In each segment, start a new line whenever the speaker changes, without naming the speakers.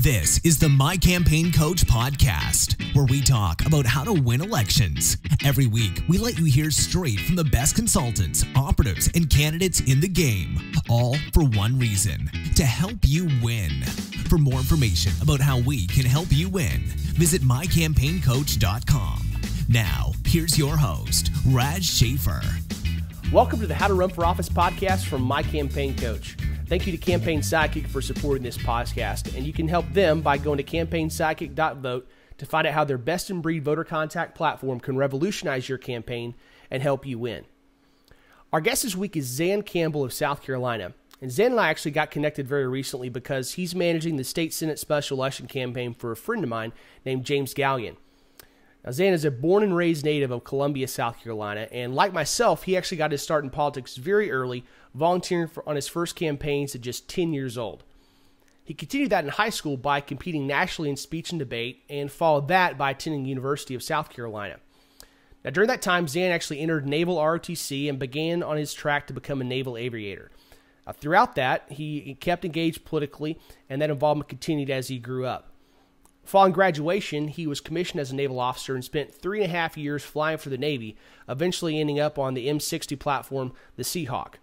This is the My Campaign Coach podcast, where we talk about how to win elections. Every week, we let you hear straight from the best consultants, operatives, and candidates in the game, all for one reason, to help you win. For more information about how we can help you win, visit mycampaigncoach.com. Now, here's your host, Raj Schaefer.
Welcome to the How to Run for Office podcast from My Campaign Coach. Thank you to Campaign Sidekick for supporting this podcast, and you can help them by going to campaignsidekick.vote to find out how their best-in-breed voter contact platform can revolutionize your campaign and help you win. Our guest this week is Zan Campbell of South Carolina, and Zan and I actually got connected very recently because he's managing the state Senate special election campaign for a friend of mine named James Gallion. Now, Zan is a born and raised native of Columbia, South Carolina, and like myself, he actually got his start in politics very early, volunteering on his first campaigns at just 10 years old. He continued that in high school by competing nationally in speech and debate, and followed that by attending the University of South Carolina. Now, during that time, Zan actually entered Naval ROTC and began on his track to become a naval aviator. Throughout that, he kept engaged politically, and that involvement continued as he grew up. Following graduation, he was commissioned as a naval officer and spent 3.5 years flying for the Navy, eventually ending up on the M60 platform, the Seahawk.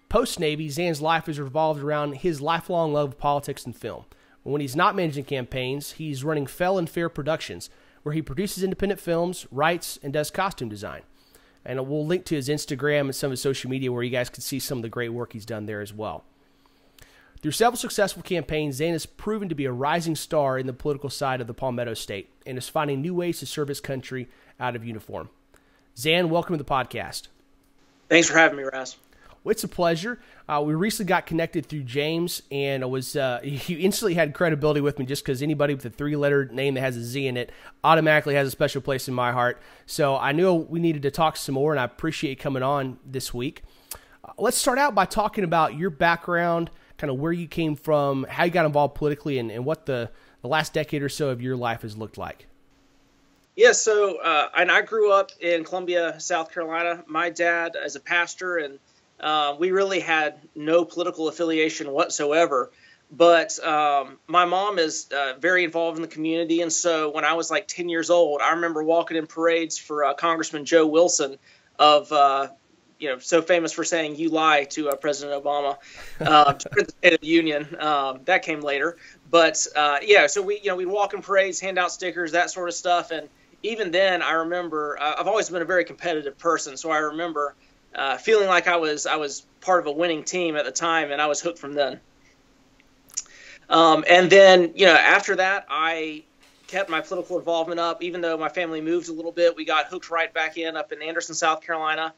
Post-Navy, Zan's life has revolved around his lifelong love of politics and film. When he's not managing campaigns, he's running Fell and Fair Productions, where he produces independent films, writes, and does costume design. And we'll link to his Instagram and some of his social media where you guys can see some of the great work he's done there as well. Through several successful campaigns, Zan has proven to be a rising star in the political side of the Palmetto State and is finding new ways to serve his country out of uniform. Zan, welcome to the podcast.
Thanks for having me, Raz.
Well, it's a pleasure. We recently got connected through James, and he instantly had credibility with me just because anybody with a 3-letter name that has a Z in it automatically has a special place in my heart. So I knew we needed to talk some more, and I appreciate you coming on this week. Let's start out by talking about your background, kind of where you came from, how you got involved politically, and what the last decade or so of your life has looked like.
Yeah, so and I grew up in Columbia, South Carolina. My dad is a pastor, and we really had no political affiliation whatsoever. But my mom is very involved in the community, and so when I was like 10 years old, I remember walking in parades for Congressman Joe Wilson of so famous for saying "you lie" to President Obama during the State of the Union. That came later, but so we'd walk in parades, hand out stickers, that sort of stuff. And even then, I remember I've always been a very competitive person, so I remember feeling like I was part of a winning team at the time, and I was hooked from then. And then after that, I kept my political involvement up. Even though my family moved a little bit, we got hooked right back in up in Anderson, South Carolina.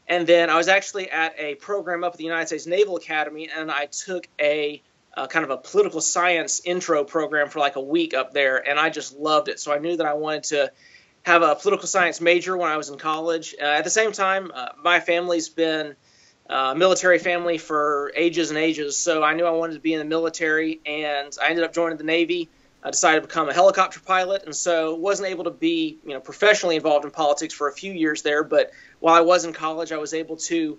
And then I was actually at a program up at the United States Naval Academy, and I took a kind of a political science intro program for like a week up there, and I just loved it. So I knew that I wanted to have a political science major when I was in college. At the same time, my family's been a military family for ages and ages, so I knew I wanted to be in the military, and I ended up joining the Navy. I decided to become a helicopter pilot, and so wasn't able to be professionally involved in politics for a few years there. But while I was in college, I was able to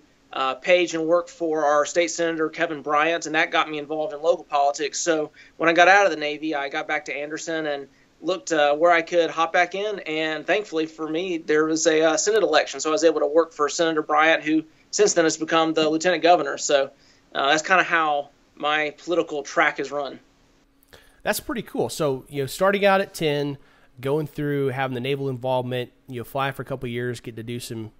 page and work for our state senator, Kevin Bryant, and that got me involved in local politics. So when I got out of the Navy, I got back to Anderson and looked where I could hop back in. And thankfully for me, there was a Senate election, so I was able to work for Senator Bryant, who since then has become the lieutenant governor. So that's kind of how my political track has run.
That's pretty cool. So, starting out at 10, going through having the naval involvement, flying for a couple of years, getting to do some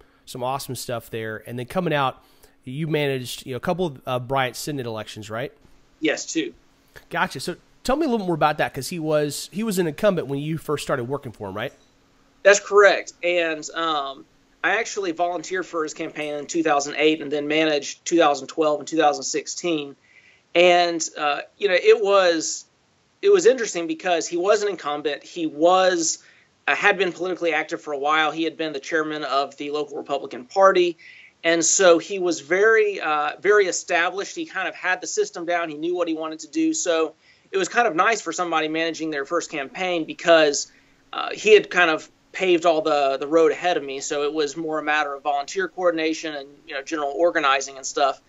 awesome stuff there, and then coming out, you managed a couple of Bryant Senate elections, right?
Yes, 2.
Gotcha. So tell me a little more about that, because he was an incumbent when you first started working for him, right?
That's correct. And I actually volunteered for his campaign in 2008 and then managed 2012 and 2016. And, it was interesting because he was an incumbent. He had been politically active for a while. He had been the chairman of the local Republican Party. And so he was very, very established. He kind of had the system down. He knew what he wanted to do. So it was kind of nice for somebody managing their first campaign because he had kind of paved all the road ahead of me. So it was more a matter of volunteer coordination and general organizing and stuff.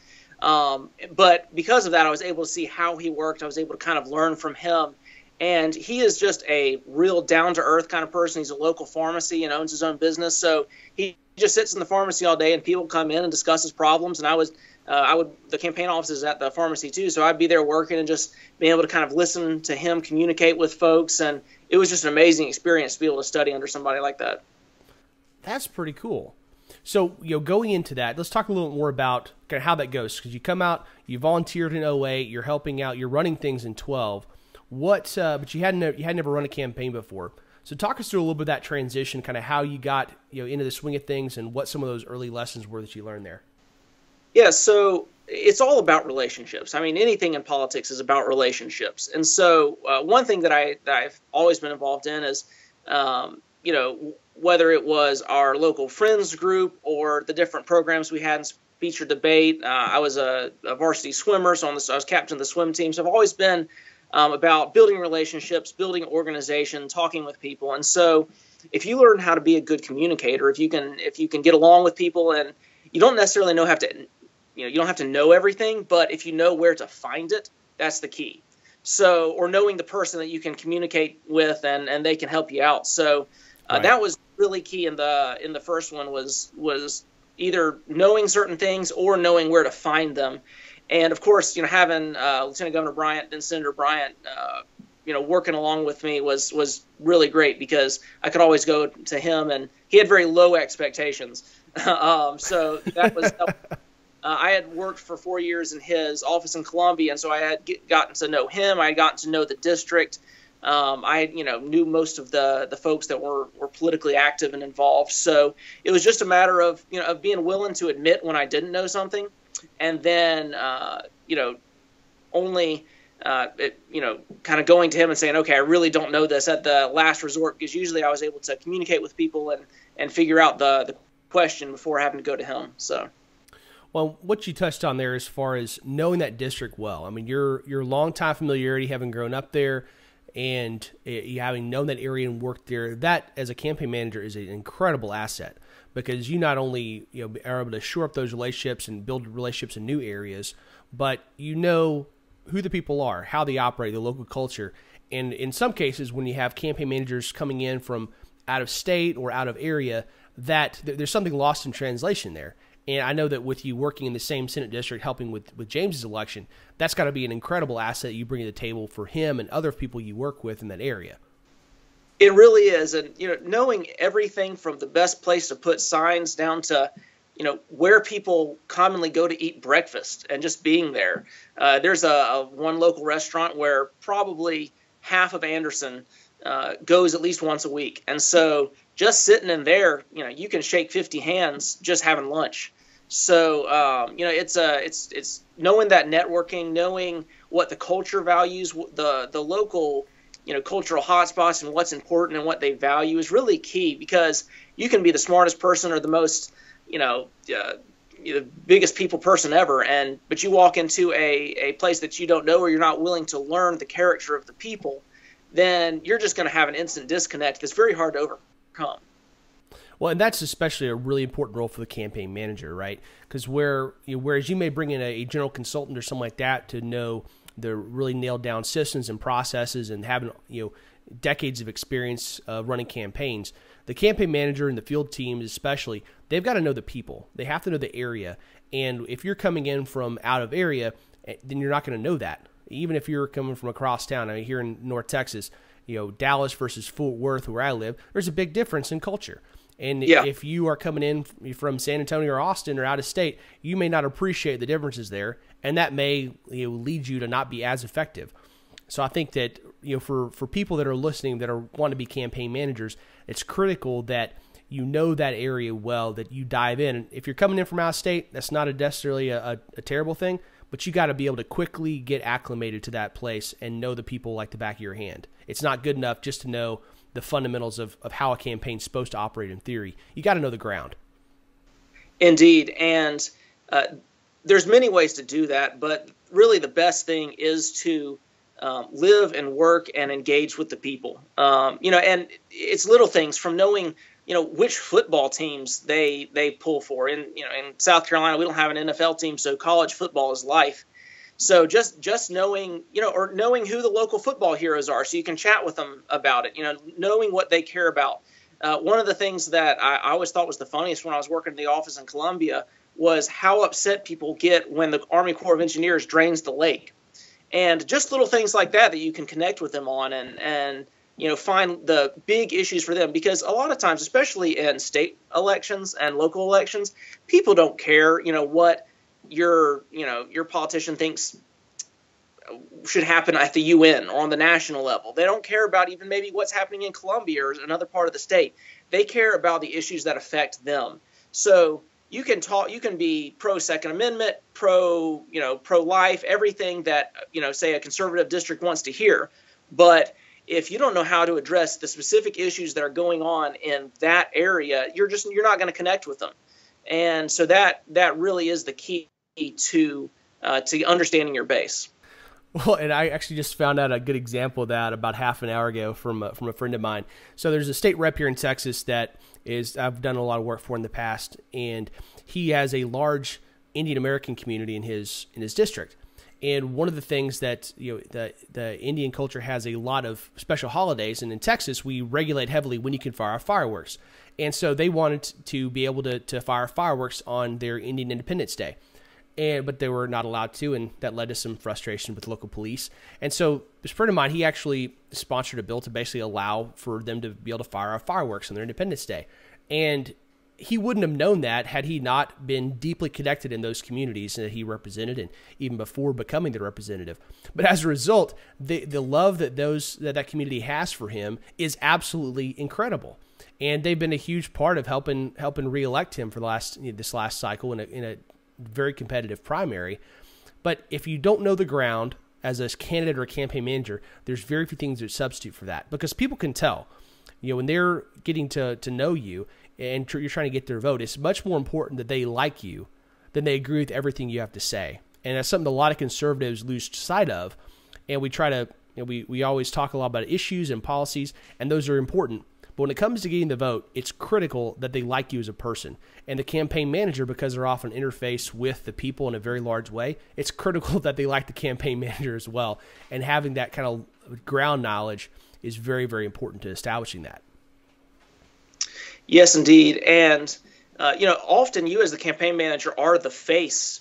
But because of that, I was able to see how he worked. I was able to kind of learn from him. And he is just a real down-to-earth kind of person. He's a local pharmacy and owns his own business. So he just sits in the pharmacy all day, and people come in and discuss his problems. And the campaign office is at the pharmacy too, so I'd be there working and just being able to kind of listen to him communicate with folks. And it was just an amazing experience to be able to study under somebody like that.
That's pretty cool. So, going into that, let's talk a little more about kind of how that goes. Because you come out, you volunteered in 08, you're helping out, you're running things in 12. But you had never run a campaign before. So talk us through a little bit of that transition, kind of how you got into the swing of things and what some of those early lessons were that you learned there.
Yeah, so it's all about relationships. I mean, anything in politics is about relationships. And so one thing that I've always been involved in is, whether it was our local friends group or the different programs we had in speech or debate. I was a varsity swimmer, so I was captain of the swim team. So I've always been about building relationships, building organization, talking with people. And so if you learn how to be a good communicator, if you can get along with people, and you don't necessarily you don't have to know everything, but if you know where to find it, that's the key. So, or knowing the person that you can communicate with and they can help you out. So
Right.
That was really key in the first one was either knowing certain things or knowing where to find them. And of course, having Lieutenant Governor Bryant and Senator Bryant, working along with me was really great, because I could always go to him, and he had very low expectations. So that was. I had worked for 4 years in his office in Columbia, and so I had gotten to know him. I had gotten to know the district. I knew most of the folks that were politically active and involved. So it was just a matter of being willing to admit when I didn't know something, and then only kind of going to him and saying, okay, I really don't know this at the last resort, because usually I was able to communicate with people and figure out the question before having to go to him. So.
Well, what you touched on there as far as knowing that district well, I mean, your longtime familiarity, having grown up there, and you having known that area and worked there, that as a campaign manager is an incredible asset, because you not only are able to shore up those relationships and build relationships in new areas, but you know who the people are, how they operate, the local culture. And in some cases, when you have campaign managers coming in from out of state or out of area, that there's something lost in translation there. And I know that with you working in the same Senate district, helping with James's election, that's got to be an incredible asset you bring to the table for him and other people you work with in that area.
It really is. And, knowing everything from the best place to put signs down to, where people commonly go to eat breakfast, and just being there. There's one local restaurant where probably half of Anderson goes at least once a week. And so just sitting in there, you can shake 50 hands just having lunch. So, it's knowing that networking, knowing what the culture values, the local, cultural hotspots and what's important and what they value is really key, because you can be the smartest person or the most, the biggest people person ever. But you walk into a place that you don't know, or you're not willing to learn the character of the people, then you're just going to have an instant disconnect that's very hard to overcome.
Well, and that's especially a really important role for the campaign manager, right? Because whereas you may bring in a general consultant or something like that to know the really nailed down systems and processes and having decades of experience running campaigns, the campaign manager and the field teams especially, they've got to know the people. They have to know the area. And if you're coming in from out of area, then you're not going to know that. Even if you're coming from across town, I mean, here in North Texas, Dallas versus Fort Worth, where I live, there's a big difference in culture. And if you are coming in from San Antonio or Austin or out of state, you may not appreciate the differences there, and that may lead you to not be as effective. So I think that for people that are listening that want to be campaign managers, it's critical that you know that area well, that you dive in. And if you're coming in from out of state, that's not necessarily a terrible thing, but you got to be able to quickly get acclimated to that place and know the people like the back of your hand. It's not good enough just to know the fundamentals of how a campaign's supposed to operate in theory. You got to know the ground.
Indeed. And there's many ways to do that, but really the best thing is to live and work and engage with the people. And it's little things from knowing, which football teams they pull for. In South Carolina, we don't have an NFL team, so college football is life. So just knowing, or knowing who the local football heroes are, so you can chat with them about it, knowing what they care about. One of the things that I always thought was the funniest when I was working in the office in Columbia was how upset people get when the Army Corps of Engineers drains the lake. And just little things like that you can connect with them on and find the big issues for them. Because a lot of times, especially in state elections and local elections, people don't care, what your politician thinks should happen at the UN or on the national level. They don't care about even maybe what's happening in Columbia or another part of the state. They care about the issues that affect them. So you can be pro Second Amendment, pro-life, everything that, say a conservative district wants to hear. But if you don't know how to address the specific issues that are going on in that area, you're not going to connect with them. And so that really is the key to understanding your base.
Well, and I actually just found out a good example of that about half an hour ago from a friend of mine. So there's a state rep here in Texas that I've done a lot of work for in the past, and he has a large Indian American community in his district. And one of the things that the Indian culture has a lot of special holidays, and in Texas we regulate heavily when you can fire fireworks. And so they wanted to be able to fire fireworks on their Indian Independence Day. But they were not allowed to, and that led to some frustration with local police. And so this friend of mine, he actually sponsored a bill to basically allow for them to be able to fire off fireworks on their Independence Day. And he wouldn't have known that had he not been deeply connected in those communities that he represented, and even before becoming the representative. But as a result, the love that community has for him is absolutely incredible. And they've been a huge part of helping reelect him for this last cycle in a very competitive primary. But if you don't know the ground as a candidate or a campaign manager, there's very few things that substitute for that, because people can tell, when they're getting to know you and you're trying to get their vote, it's much more important that they like you than they agree with everything you have to say. And that's something a lot of conservatives lose sight of. And we try to, we always talk a lot about issues and policies, and those are important. But when it comes to getting the vote, it's critical that they like you as a person. And the campaign manager, because they're often interface with the people in a very large way, it's critical that they like the campaign manager as well. And having that kind of ground knowledge is very, very important to establishing that.
Yes, indeed. And, often you as the campaign manager are the face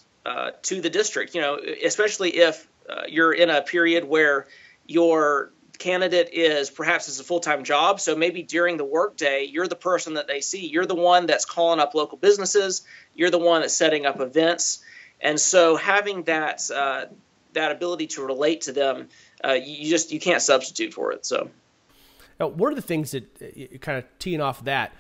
to the district, especially if you're in a period where your candidate is perhaps as a full-time job. So maybe during the workday, you're the person that they see. You're the one that's calling up local businesses. You're the one that's setting up events. And so having that ability to relate to them, you can't substitute for it. So
now, one of the things that kind of teeing off that,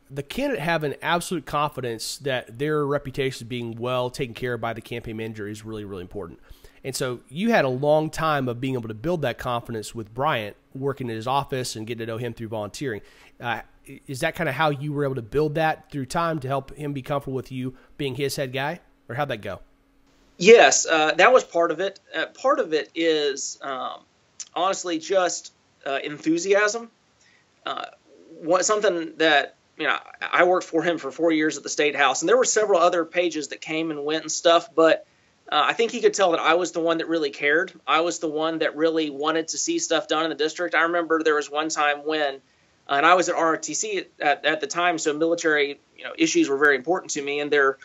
the candidate having absolute confidence that their reputation being well taken care of by the campaign manager is really, really important. And so you had a long time of being able to build that confidence with Bryant, working in his office and getting to know him through volunteering. Is that kind of how you were able to build that through time to help him be comfortable with you being his head guy? Or how'd that go?
Yes, that was part of it. Part of it is honestly just enthusiasm. Something that, I worked for him for 4 years at the State House, and there were several other pages that came and went and stuff, but I think he could tell that I was the one that really cared. I was the one that really wanted to see stuff done in the district. I remember there was one time when, and I was at ROTC at the time, so military issues were very important to me, and there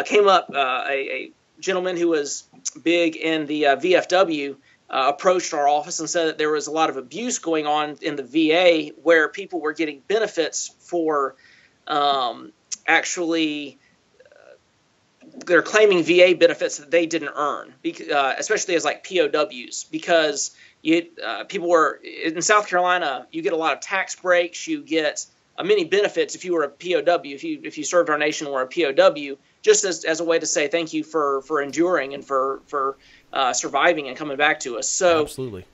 came up a gentleman who was big in the VFW, approached our office and said that there was a lot of abuse going on in the VA where people were getting benefits for they're claiming VA benefits that they didn't earn, especially as like POWs, because people were in South Carolina. You get a lot of tax breaks. You get many benefits if you were a POW. If you served our nation and were a POW, just as a way to say thank you for enduring and for surviving and coming back to us. So
absolutely.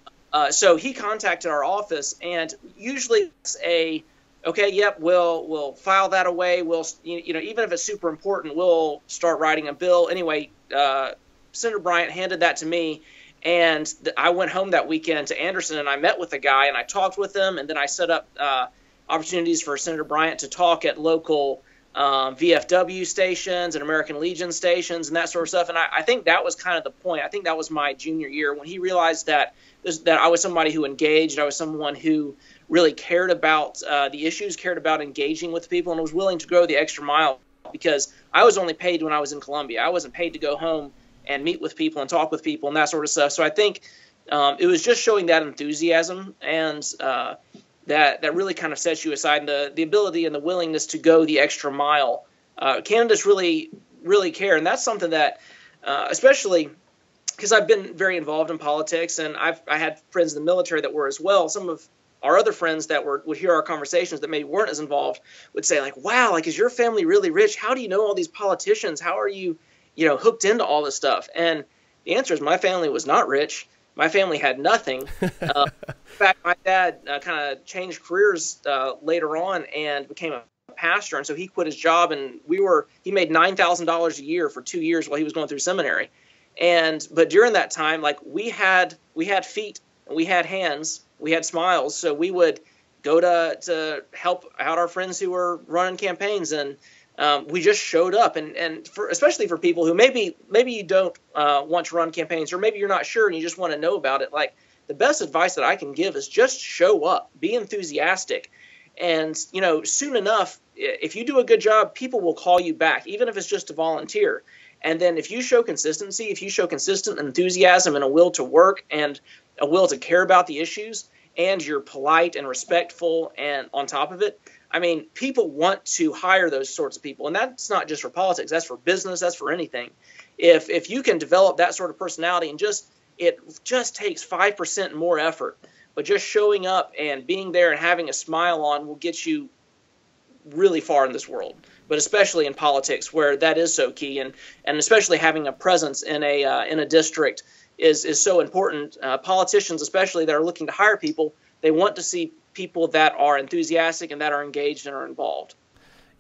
So he contacted our office, and usually it's okay, yep, we'll file that away. We'll, even if it's super important, we'll start writing a bill. Anyway, Senator Bryant handed that to me, and I went home that weekend to Anderson, and I met with the guy, and I talked with him, and then I set up opportunities for Senator Bryant to talk at local VFW stations and American Legion stations and that sort of stuff. And I think that was kind of the point. I think that was my junior year when he realized that I was somebody who engaged. I was someone who really cared about the issues, cared about engaging with people, and was willing to go the extra mile, because I was only paid when I was in Columbia. I wasn't paid to go home and meet with people and talk with people and that sort of stuff. So I think it was just showing that enthusiasm, and that really kind of sets you aside, and the ability and the willingness to go the extra mile. Candidates really, really care, and that's something that, especially because I've been very involved in politics, and I had friends in the military that were as well. Some of our other friends that would hear our conversations that maybe weren't as involved would say, like, wow, like, is your family really rich? How do you know all these politicians? How are you, hooked into all this stuff? And the answer is, my family was not rich. My family had nothing. In fact, my dad kind of changed careers later on and became a pastor. And so he quit his job, and he made $9,000 a year for 2 years while he was going through seminary. But during that time, like, we had feet and we had hands, we had smiles. So we would go to help out our friends who were running campaigns, and we just showed up. And especially for people who maybe you don't want to run campaigns, or maybe you're not sure and you just want to know about it. Like, the best advice that I can give is just show up, be enthusiastic. And, soon enough, if you do a good job, people will call you back, even if it's just to volunteer. And then if you show consistency, if you show consistent enthusiasm and a will to work and a will to care about the issues, and you're polite and respectful and on top of it, I mean, people want to hire those sorts of people. And that's not just for politics. That's for business. That's for anything. If you can develop that sort of personality, and it just takes 5% more effort, but just showing up and being there and having a smile on will get you really far in this world, but especially in politics, where that is so key, and especially having a presence in a district is so important. Politicians, especially that are looking to hire people, they want to see people that are enthusiastic and that are engaged and are involved.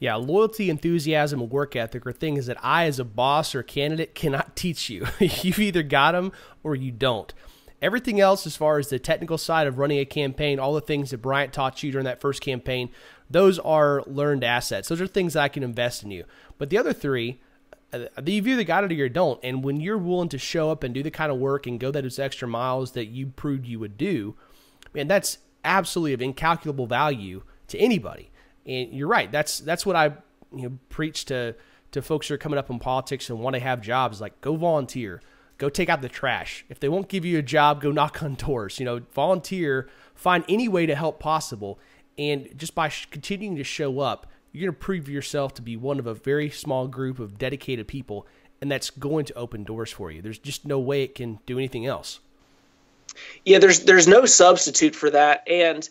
Yeah, loyalty, enthusiasm, and work ethic are things that I, as a boss or candidate, cannot teach you. You've either got them or you don't. Everything else, as far as the technical side of running a campaign, all the things that Bryant taught you during that first campaign, those are learned assets. Those are things that I can invest in you. But the other three, you've either got it or you don't. And when you're willing to show up and do the kind of work and go those extra miles that you proved you would do, man, that's absolutely of incalculable value to anybody. And you're right. That's what I preach to folks who are coming up in politics and want to have jobs. Like, go volunteer, go take out the trash. If they won't give you a job, go knock on doors. Volunteer, find any way to help possible. And just by continuing to show up, you're going to prove yourself to be one of a very small group of dedicated people, and that's going to open doors for you. There's just no way it can do anything else.
Yeah, there's no substitute for that. And,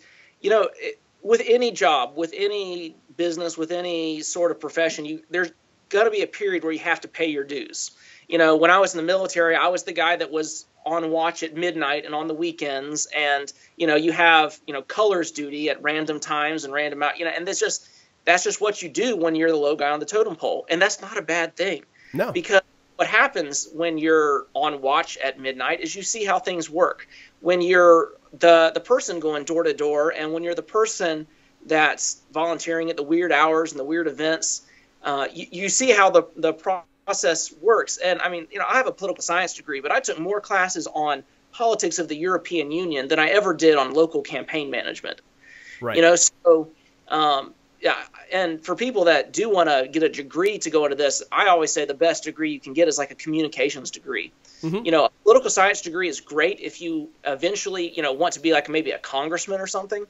with any job, with any business, with any sort of profession, there's got to be a period where you have to pay your dues. When I was in the military, I was the guy that was on watch at midnight and on the weekends, and you have colors duty at random times and random out, and that's just what you do when you're the low guy on the totem pole, and that's not a bad thing. No, because what happens when you're on watch at midnight is you see how things work. When you're the person going door to door, and when you're the person that's volunteering at the weird hours and the weird events, you see how the process works. And I mean, I have a political science degree, but I took more classes on politics of the European Union than I ever did on local campaign management. Right. Yeah. And for people that do want to get a degree to go into this, I always say the best degree you can get is like a communications degree. Mm-hmm. A political science degree is great if you eventually, want to be like maybe a congressman or something.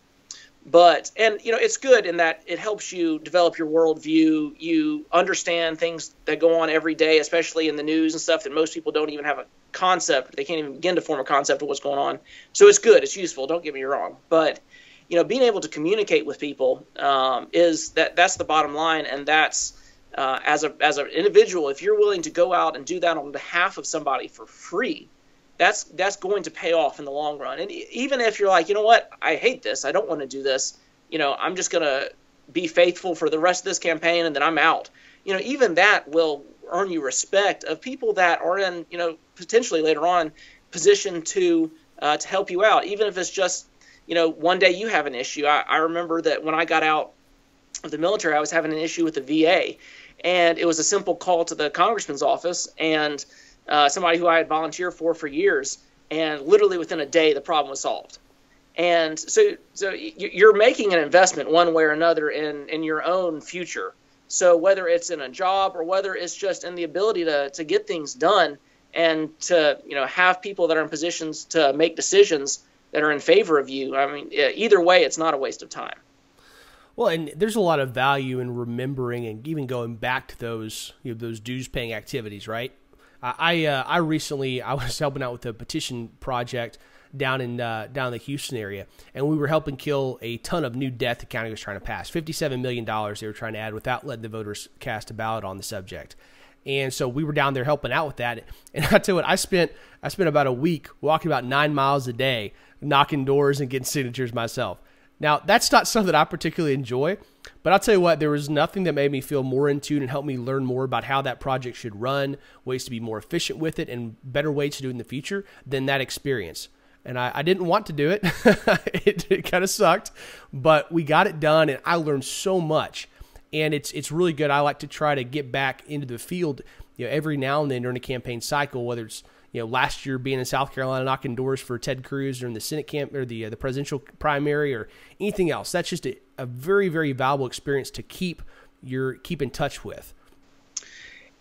But it's good in that it helps you develop your worldview. You understand things that go on every day, especially in the news and stuff that most people don't even have a concept. They can't even begin to form a concept of what's going on. So it's good. It's useful. Don't get me wrong. But being able to communicate with people that's the bottom line. And that's as an individual, if you're willing to go out and do that on behalf of somebody for free, that's going to pay off in the long run. And even if you're like, what, I hate this, I don't want to do this, I'm just going to be faithful for the rest of this campaign and then I'm out. Even that will earn you respect of people that are in, potentially later on position to help you out, even if it's just, one day you have an issue. I remember that when I got out of the military, I was having an issue with the VA, and it was a simple call to the congressman's office and somebody who I had volunteered for years, and literally within a day the problem was solved. And so you're making an investment one way or another in your own future. So whether it's in a job or whether it's just in the ability to get things done and to have people that are in positions to make decisions that are in favor of you, I mean, either way, it's not a waste of time.
Well, and there's a lot of value in remembering and even going back to those those dues paying activities, right? I recently was helping out with a petition project down in the Houston area, and we were helping kill a ton of new debt the county was trying to pass. $57 million they were trying to add without letting the voters cast a ballot on the subject. And so we were down there helping out with that. And I tell you what, I spent about a week walking about 9 miles a day, knocking doors and getting signatures myself. Now, that's not something that I particularly enjoy, but I'll tell you what, there was nothing that made me feel more in tune and helped me learn more about how that project should run, ways to be more efficient with it, and better ways to do it in the future than that experience. And I didn't want to do it. It kind of sucked, but we got it done, and I learned so much. And it's really good. I like to try to get back into the field, every now and then during the campaign cycle, whether it's last year being in South Carolina knocking doors for Ted Cruz or in the Senate camp or the presidential primary or anything else. That's just a very, very valuable experience to keep in touch with.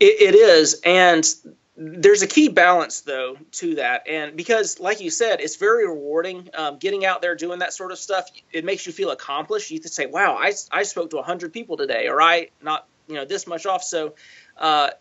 It is, and there's a key balance though to that, and because like you said, it's very rewarding getting out there doing that sort of stuff. It makes you feel accomplished. You can say, "Wow, I spoke to 100 people today," or "I not this much off." So.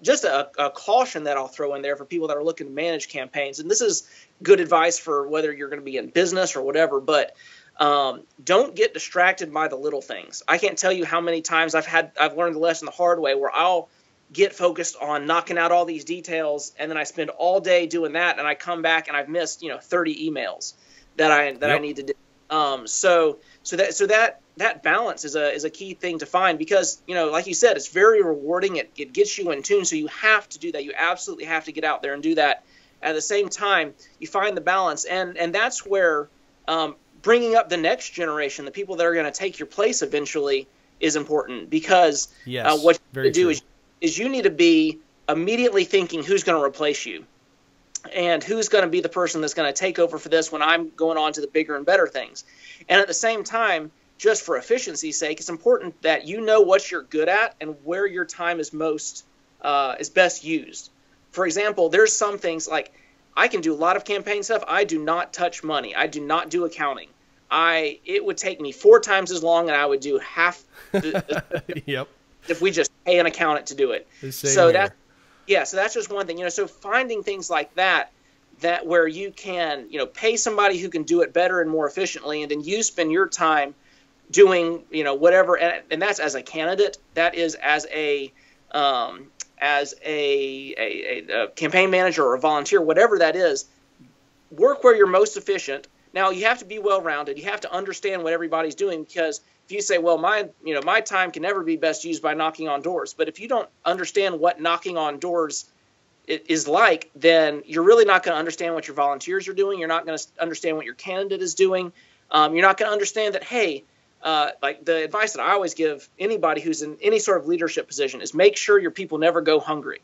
Just a caution that I'll throw in there for people that are looking to manage campaigns, and this is good advice for whether you're going to be in business or whatever, but don't get distracted by the little things. I can't tell you how many times I've learned the lesson the hard way where I'll get focused on knocking out all these details, and then I spend all day doing that, and I come back and I've missed 30 emails that I need to do. So that balance is a key thing to find because, like you said, it's very rewarding. It gets you in tune. So you have to do that. You absolutely have to get out there and do that. At the same time, you find the balance. And that's where bringing up the next generation, the people that are going to take your place eventually, is important because what you need to do is you need to be immediately thinking who's going to replace you. And who's going to be the person that's going to take over for this when I'm going on to the bigger and better things. And at the same time, just for efficiency's sake, it's important that you know what you're good at and where your time is best used. For example, there's some things like I can do a lot of campaign stuff. I do not touch money. I do not do accounting. It would take me 4 times as long, and I would do half
yep.
if we just pay an accountant to do it. So that's just one thing. So finding things like that where you can, pay somebody who can do it better and more efficiently, and then you spend your time doing, whatever. And that's as a candidate. That is as a campaign manager or a volunteer, whatever that is. Work where you're most efficient. Now you have to be well-rounded. You have to understand what everybody's doing because if you say, well, my time can never be best used by knocking on doors. But if you don't understand what knocking on doors is like, then you're really not going to understand what your volunteers are doing. You're not going to understand what your candidate is doing. You're not going to understand that, hey, like the advice that I always give anybody who's in any sort of leadership position is make sure your people never go hungry.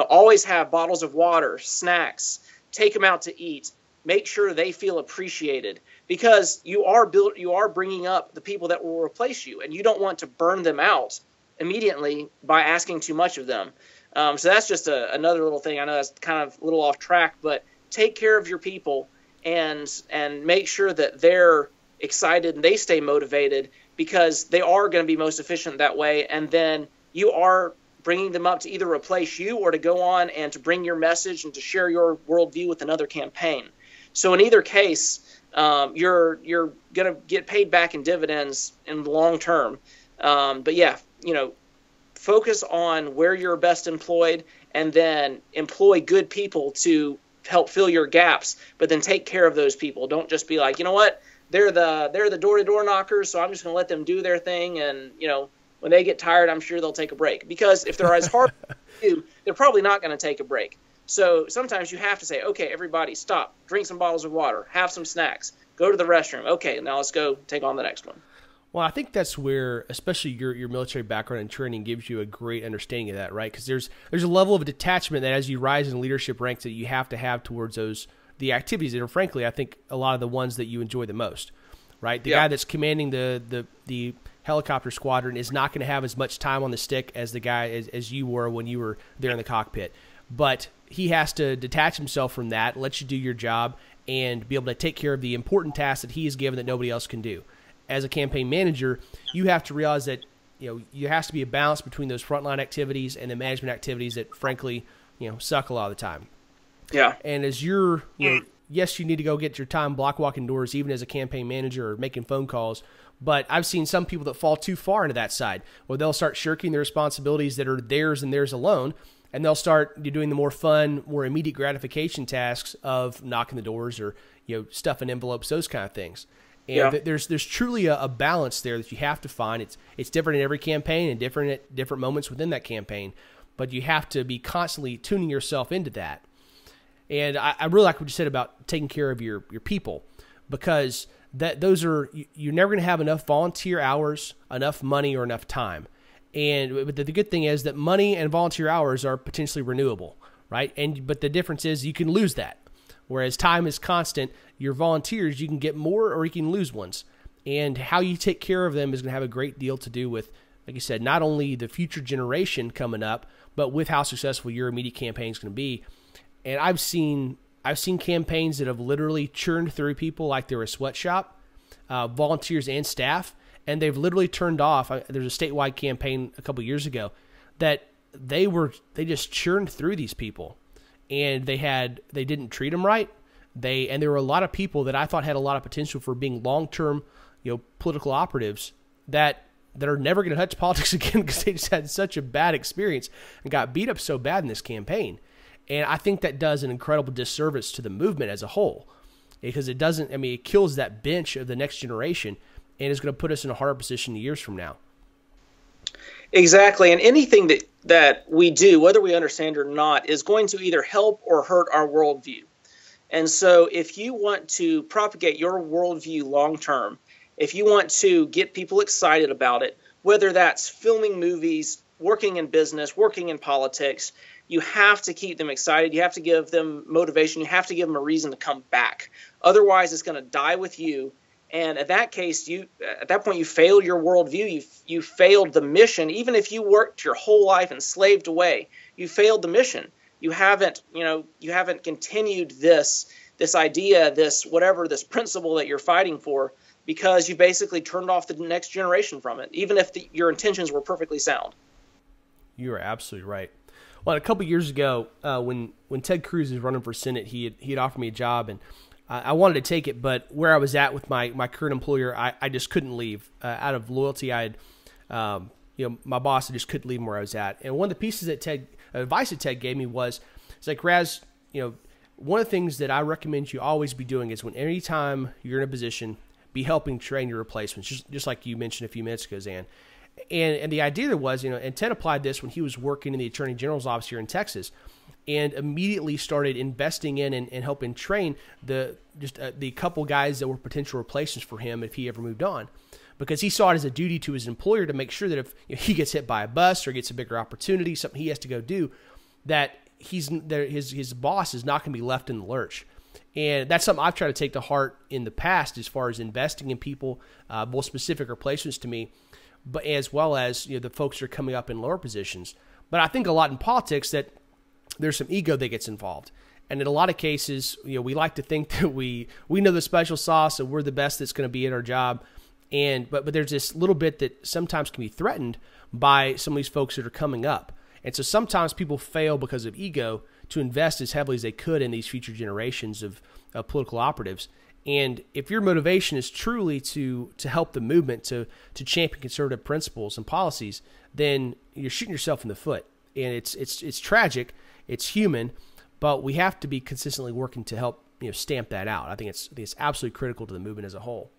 Always have bottles of water, snacks, take them out to eat. Make sure they feel appreciated because you are bringing up the people that will replace you, and you don't want to burn them out immediately by asking too much of them. So that's just another little thing. I know that's kind of a little off track, but take care of your people and make sure that they're excited and they stay motivated because they are going to be most efficient that way. And then you are bringing them up to either replace you or to go on and to bring your message and to share your worldview with another campaign. So in either case, you're going to get paid back in dividends in the long term. But yeah, focus on where you're best employed and then employ good people to help fill your gaps, but then take care of those people. Don't just be like, you know what, they're the door-to-door knockers, so I'm just going to let them do their thing. And, when they get tired, I'm sure they'll take a break because if they're as hard as you, they're probably not going to take a break. So sometimes you have to say, okay, everybody stop, drink some bottles of water, have some snacks, go to the restroom. Okay, now let's go take on the next one.
Well, I think that's where, especially your military background and training, gives you a great understanding of that, right? Because there's a level of detachment that as you rise in leadership ranks that you have to have towards the activities that are, frankly, I think a lot of the ones that you enjoy the most, right? The guy that's commanding the helicopter squadron is not going to have as much time on the stick as the guy as you were when you were there in the cockpit, but he has to detach himself from that, let you do your job, and be able to take care of the important tasks that he is given that nobody else can do. As a campaign manager, you have to realize that you has to be a balance between those frontline activities and the management activities that, frankly, suck a lot of the time.
Yeah.
And as you're, yes, you need to go get your time block walking doors, even as a campaign manager or making phone calls. But I've seen some people that fall too far into that side, where they'll start shirking the responsibilities that are theirs and theirs alone, and they'll start doing the more fun, more immediate gratification tasks of knocking the doors or stuffing envelopes, those kind of things. And there's truly a balance there that you have to find. It's different in every campaign and different at different moments within that campaign, but you have to be constantly tuning yourself into that. And I really like what you said about taking care of your people, because you're never going to have enough volunteer hours, enough money, or enough time. But the good thing is that money and volunteer hours are potentially renewable, right? But the difference is you can lose that. Whereas time is constant, your volunteers, you can get more or you can lose ones. And how you take care of them is going to have a great deal to do with, like you said, not only the future generation coming up, but with how successful your immediate campaign is going to be. And I've seen campaigns that have literally churned through people like they're a sweatshop, volunteers and staff, and they've literally turned off. There's a statewide campaign a couple years ago that they just churned through these people. And they didn't treat them right. And there were a lot of people that I thought had a lot of potential for being long-term, political operatives that are never going to touch politics again because they just had such a bad experience and got beat up so bad in this campaign. And I think that does an incredible disservice to the movement as a whole, because it kills that bench of the next generation and is going to put us in a harder position years from now.
Exactly. And anything that we do, whether we understand or not, is going to either help or hurt our worldview. And so if you want to propagate your worldview long term, if you want to get people excited about it, whether that's filming movies, working in business, working in politics, you have to keep them excited. You have to give them motivation. You have to give them a reason to come back. Otherwise, it's going to die with you. And at that case, at that point, you failed your worldview. You failed the mission. Even if you worked your whole life and slaved away, you failed the mission. You haven't continued this idea, this principle that you're fighting for, because you basically turned off the next generation from it, even if your intentions were perfectly sound.
You are absolutely right. Well, a couple years ago, when Ted Cruz was running for Senate, he had offered me a job, and I wanted to take it, but where I was at with my current employer, I just couldn't leave. Out of loyalty, my boss, I just couldn't leave him where I was at. And one of the pieces that advice that Ted gave me was, it's like, Raz, one of the things that I recommend you always be doing is anytime you're in a position, be helping train your replacements, just like you mentioned a few minutes ago, Zan. And the idea there was, and Ted applied this when he was working in the Attorney General's office here in Texas, and immediately started investing in and helping train the couple guys that were potential replacements for him if he ever moved on, because he saw it as a duty to his employer to make sure that if he gets hit by a bus or gets a bigger opportunity, something he has to go do, that his boss is not going to be left in the lurch. And that's something I've tried to take to heart in the past as far as investing in people, both specific replacements to me, but as well as the folks that are coming up in lower positions. But I think a lot in politics that there's some ego that gets involved. And in a lot of cases, we like to think that we know the special sauce and we're the best that's going to be at our job. But there's this little bit that sometimes can be threatened by some of these folks that are coming up. And so sometimes people fail because of ego to invest as heavily as they could in these future generations of political operatives. And if your motivation is truly to help the movement, to champion conservative principles and policies, then you're shooting yourself in the foot. And it's tragic. It's human, but we have to be consistently working to help stamp that out. I think it's absolutely critical to the movement as a whole.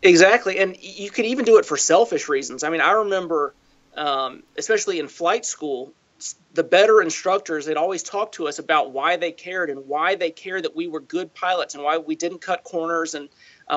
Exactly, and you could even do it for selfish reasons. I mean, I remember, especially in flight school, the better instructors, they'd always talk to us about why they cared and why they cared that we were good pilots and why we didn't cut corners. And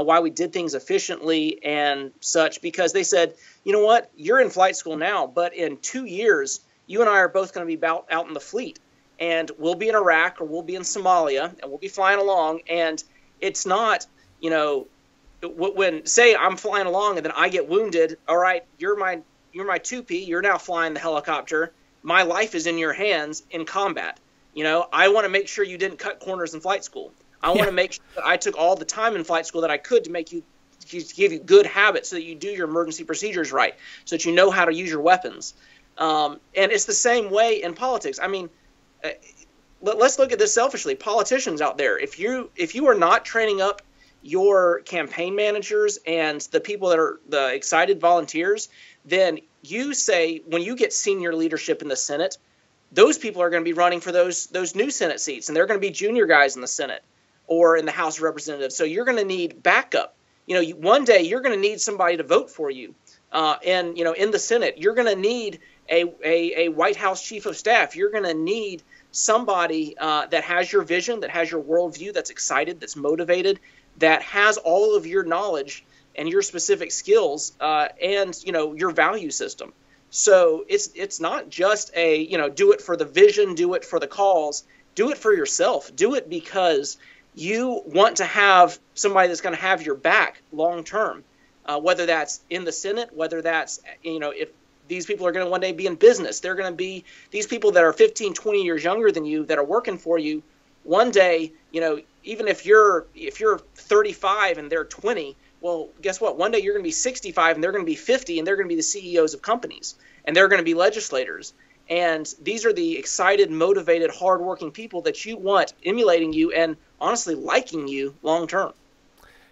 why we did things efficiently and such, because they said, you know what, you're in flight school now, but in 2 years, you and I are both going to be out in the fleet, and we'll be in Iraq or we'll be in Somalia, and we'll be flying along. And it's not, when say I'm flying along and then I get wounded, all right, you're my 2P, you're now flying the helicopter. My life is in your hands in combat. I want to make sure you didn't cut corners in flight school. I want to make sure that I took all the time in flight school that I could to give you good habits so that you do your emergency procedures right, so that you know how to use your weapons. And it's the same way in politics. I mean, let's look at this selfishly. Politicians out there, if you are not training up your campaign managers and the people that are the excited volunteers, then you say when you get senior leadership in the Senate, those people are going to be running for those new Senate seats, and they're going to be junior guys in the Senate or in the House of Representatives. So you're going to need backup. One day you're going to need somebody to vote for you. And in the Senate, you're going to need a White House chief of staff. You're going to need somebody that has your vision, that has your worldview, that's excited, that's motivated, that has all of your knowledge and your specific skills and your value system. So it's not just do it for the vision, do it for the cause, do it for yourself, do it because you want to have somebody that's going to have your back long term, whether that's in the Senate, whether that's if these people are going to one day be in business, they're going to be these people that are 15, 20 years younger than you that are working for you. One day, even if you're 35 and they're 20, well, guess what? One day you're going to be 65 and they're going to be 50, and they're going to be the CEOs of companies, and they're going to be legislators. And these are the excited, motivated, hardworking people that you want emulating you and honestly liking you long term.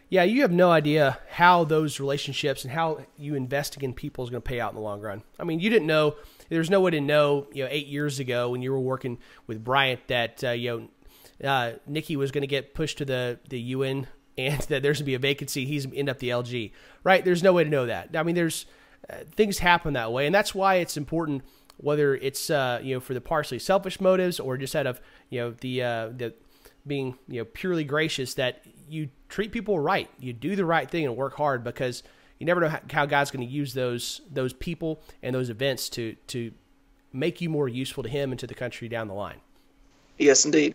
Yeah, you have no idea how those relationships and how you investing in people is going to pay out in the long run. I mean, you didn't know. There's no way to know. 8 years ago when you were working with Bryant that Nikki was going to get pushed to the UN and that there's going to be a vacancy. He's end up the LG, right? There's no way to know that. I mean, there's things happen that way, and that's why it's important. Whether it's for the partially selfish motives or just out of the being purely gracious, that you treat people right, you do the right thing and work hard, because you never know how God's going to use those people and those events to make you more useful to Him and to the country down the line.
Yes, indeed.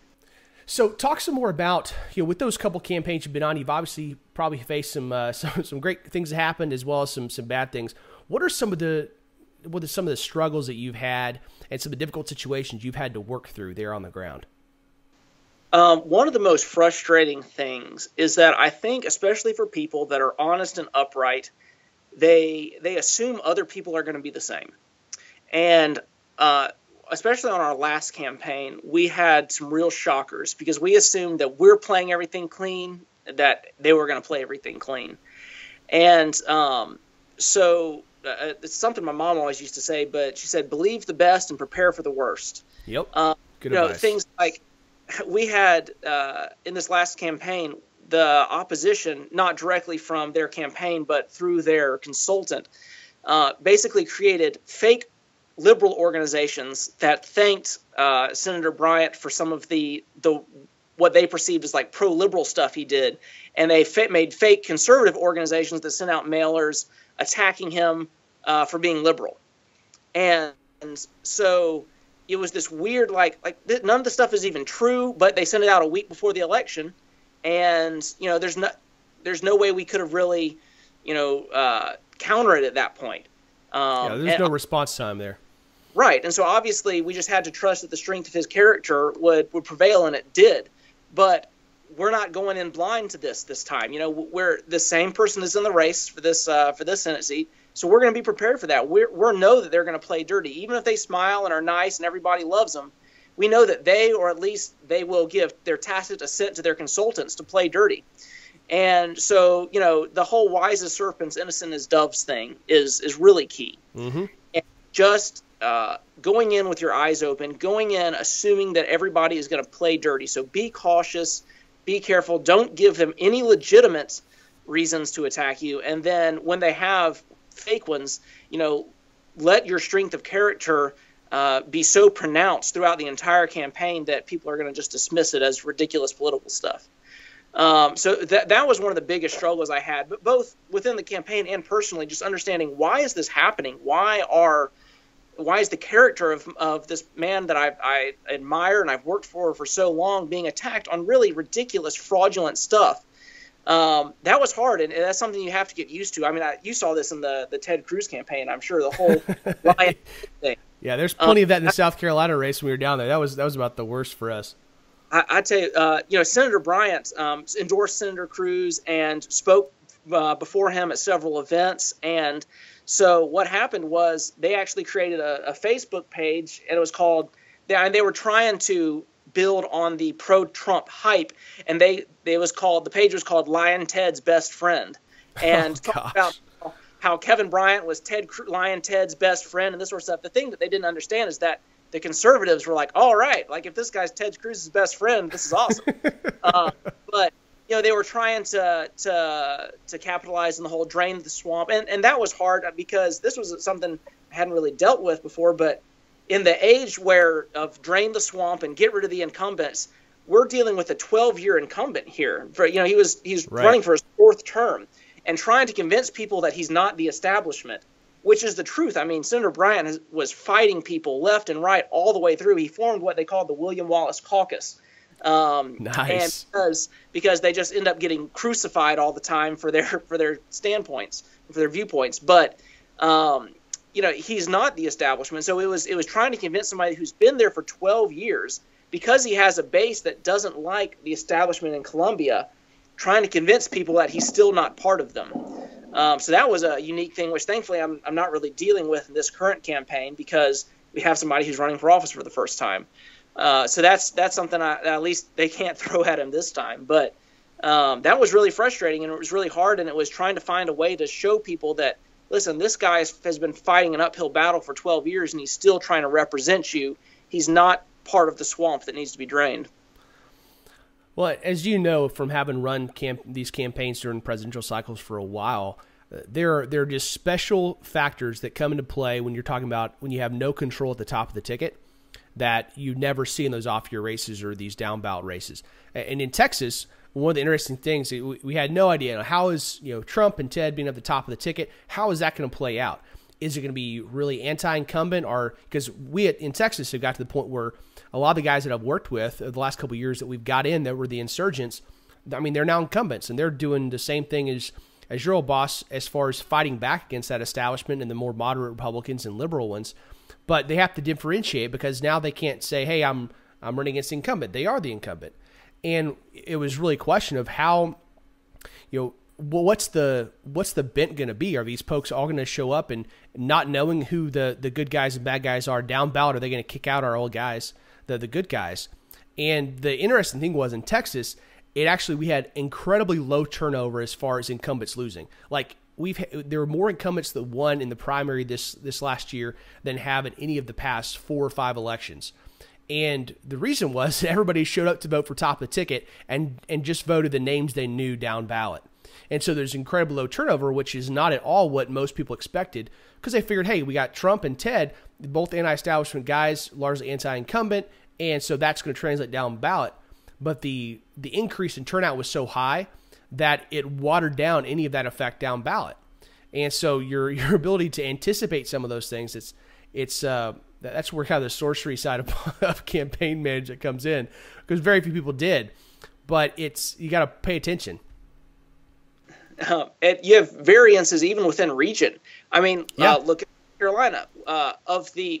So talk some more about with those couple campaigns you've been on. You've obviously probably faced some great things that happened as well as some bad things. What are some of the struggles that you've had and some of the difficult situations you've had to work through there on the ground?
One of the most frustrating things is that I think, especially for people that are honest and upright, they assume other people are going to be the same. And especially on our last campaign, we had some real shockers because we assumed that we're playing everything clean, that they were going to play everything clean. And so it's something my mom always used to say, but she said, believe the best and prepare for the worst.
Yep. Good advice.
Things like we had in this last campaign, the opposition, not directly from their campaign, but through their consultant, basically created fake liberal organizations that thanked Senator Bryant for some of the what they perceived as like pro-liberal stuff he did. And they made fake conservative organizations that sent out mailers attacking him for being liberal. And so it was this weird, like none of the stuff is even true, but they sent it out a week before the election. And, there's no way we could have really, counter it at that point.
There's no response time there.
Right. And so obviously we just had to trust that the strength of his character would prevail, and it did. But we're not going in blind to this time. We're the same person is in the race for this Senate seat. So we're going to be prepared for that. We know that they're going to play dirty. Even if they smile and are nice and everybody loves them, we know that they will give their tacit assent to their consultants to play dirty. And so, the whole wise as serpents, innocent as doves thing is really key. Mm-hmm. And just going in with your eyes open, going in assuming that everybody is going to play dirty. So be cautious, be careful. Don't give them any legitimate reasons to attack you. And then when they have fake ones, let your strength of character be so pronounced throughout the entire campaign that people are going to just dismiss it as ridiculous political stuff. So that was one of the biggest struggles I had, but both within the campaign and personally, just understanding why is this happening? Why is the character of this man that I admire and I've worked for so long being attacked on really ridiculous, fraudulent stuff? That was hard, and that's something you have to get used to. I mean, you saw this in the Ted Cruz campaign, I'm sure, the whole Ryan thing.
Yeah, there's plenty of that in the South Carolina race when we were down there. That was about the worst for us.
I tell you, Senator Bryant endorsed Senator Cruz and spoke before him at several events. And so what happened was they actually created a Facebook page, and it was called – they were trying to build on the pro-Trump hype, and the page was called Lion Ted's Best Friend. And talk about how Kevin Bryant was Lion Ted's best friend and this sort of stuff. The thing that they didn't understand is that the conservatives were like, all right, like if this guy's Ted Cruz's best friend, this is awesome. But they were trying to capitalize on the whole drain the swamp, and that was hard because this was something I hadn't really dealt with before. But in the age of drain the swamp and get rid of the incumbents, we're dealing with a 12-year incumbent here. He's
right.
Running for his fourth term and trying to convince people that he's not the establishment, which is the truth. I mean, Senator Bryant was fighting people left and right all the way through. He formed what they called the William Wallace Caucus.
Nice.
And because they just end up getting crucified all the time for their standpoints, for their viewpoints. But he's not the establishment. So it was trying to convince somebody who's been there for 12 years because he has a base that doesn't like the establishment in Columbia, trying to convince people that he's still not part of them. So that was a unique thing, which thankfully I'm not really dealing with in this current campaign because we have somebody who's running for office for the first time. So that's something that at least they can't throw at him this time. But that was really frustrating, and it was really hard, and it was trying to find a way to show people that, listen, this guy has been fighting an uphill battle for 12 years, and he's still trying to represent you. He's not part of the swamp that needs to be drained.
Well, as you know from having run these campaigns during presidential cycles for a while, there are just special factors that come into play when you're talking about when you have no control at the top of the ticket that you never see in those off-year races or these down ballot races. And in Texas, one of the interesting things, we had no idea how is Trump and Ted being at the top of the ticket, how is that going to play out? Is it going to be really anti-incumbent? Or because we in Texas have got to the point where a lot of the guys that I've worked with the last couple of years that we've got in that were the insurgents, I mean, they're now incumbents, and they're doing the same thing as your old boss as far as fighting back against that establishment and the more moderate Republicans and liberal ones. But they have to differentiate because now they can't say, hey, I'm running against the incumbent. They are the incumbent. And it was really a question of how, what's the bent going to be? Are these folks all going to show up and not knowing who the good guys and bad guys are down ballot? Are they going to kick out our old guys, the good guys? And the interesting thing was in Texas, we had incredibly low turnover as far as incumbents losing. Like there were more incumbents that won in the primary this last year than have in any of the past 4 or 5 elections. And the reason was everybody showed up to vote for top of the ticket and just voted the names they knew down ballot. And so there's incredibly low turnover, which is not at all what most people expected because they figured, hey, we got Trump and Ted, both anti-establishment guys, largely anti-incumbent, and so that's going to translate down ballot. But the increase in turnout was so high that it watered down any of that effect down ballot. And so your ability to anticipate some of those things, that's where kind of the sorcery side of campaign management comes in because very few people did. But you got to pay attention.
And you have variances even within region. I mean, look at Carolina.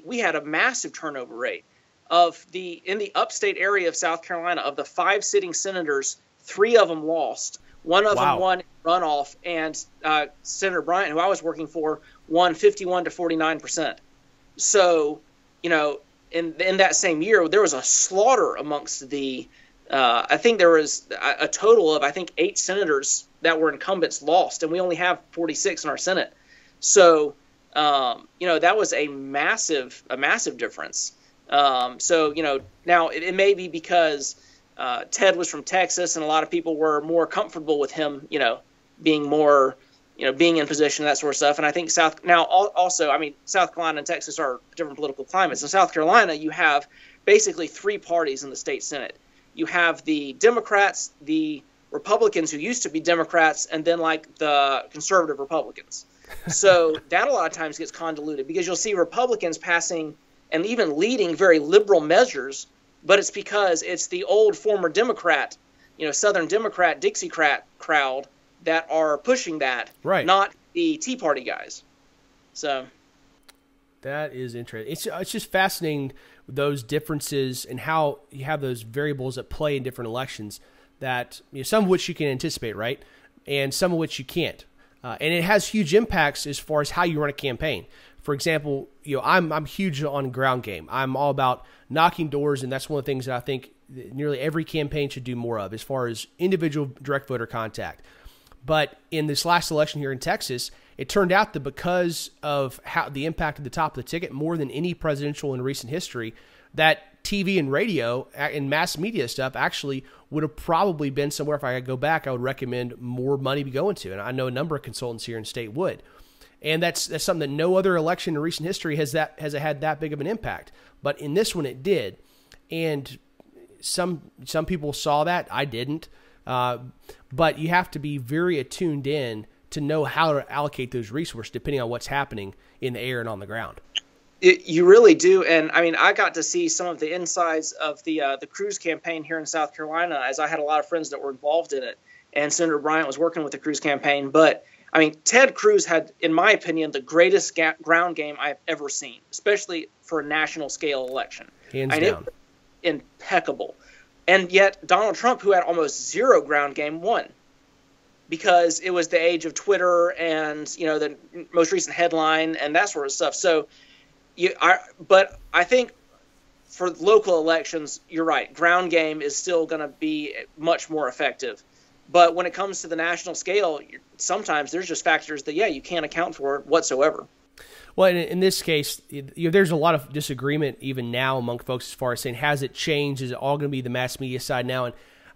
We had a massive turnover rate. In the upstate area of South Carolina, of the 5 sitting senators, 3 of them lost. One of them won runoff, and Senator Bryant, who I was working for, won 51 to 49%. So, in that same year, there was a slaughter amongst I think there was a total of 8 senators that were incumbents lost, and we only have 46 in our Senate. So, that was a massive difference. So, now it may be because Ted was from Texas and a lot of people were more comfortable with him, being more, being in position, that sort of stuff. And I think South Carolina and Texas are different political climates. In South Carolina, you have basically 3 parties in the state Senate. You have the Democrats, the Republicans who used to be Democrats and then like the conservative Republicans. So that a lot of times gets convoluted because you'll see Republicans passing and even leading very liberal measures, but it's because it's the old former Democrat, Southern Democrat, Dixiecrat crowd that are pushing that,
right,
not the Tea Party guys. So
that is interesting. It's just fascinating, those differences and how you have those variables at play in different elections that some of which you can anticipate, right, and some of which you can't. And it has huge impacts as far as how you run a campaign. For example, I'm huge on ground game. I'm all about knocking doors, and that's one of the things that I think nearly every campaign should do more of as far as individual direct voter contact. But in this last election here in Texas, it turned out that because of how the impact at the top of the ticket, more than any presidential in recent history, that TV and radio and mass media stuff actually would have probably been somewhere. If I could go back, I would recommend more money to go into. And I know a number of consultants here in state would. And that's something that no other election in recent history has had that big of an impact. But in this one, it did. And some people saw that. I didn't. But you have to be very attuned in to know how to allocate those resources depending on what's happening in the air and on the ground.
You really do. And I mean, I got to see some of the insides of the Cruz campaign here in South Carolina, as I had a lot of friends that were involved in it. And Senator Bryant was working with the Cruz campaign. But I mean, Ted Cruz had, in my opinion, the greatest ground game I've ever seen, especially for a national scale election.
Hands down.
It was impeccable. And yet Donald Trump, who had almost zero ground game, won. Because it was the age of Twitter and, the most recent headline and that sort of stuff. So, but I think for local elections, you're right. Ground game is still going to be much more effective. But when it comes to the national scale, sometimes there's just factors that, you can't account for whatsoever.
Well, in this case, there's a lot of disagreement even now among folks as far as saying, has it changed? Is it all going to be the mass media side now? And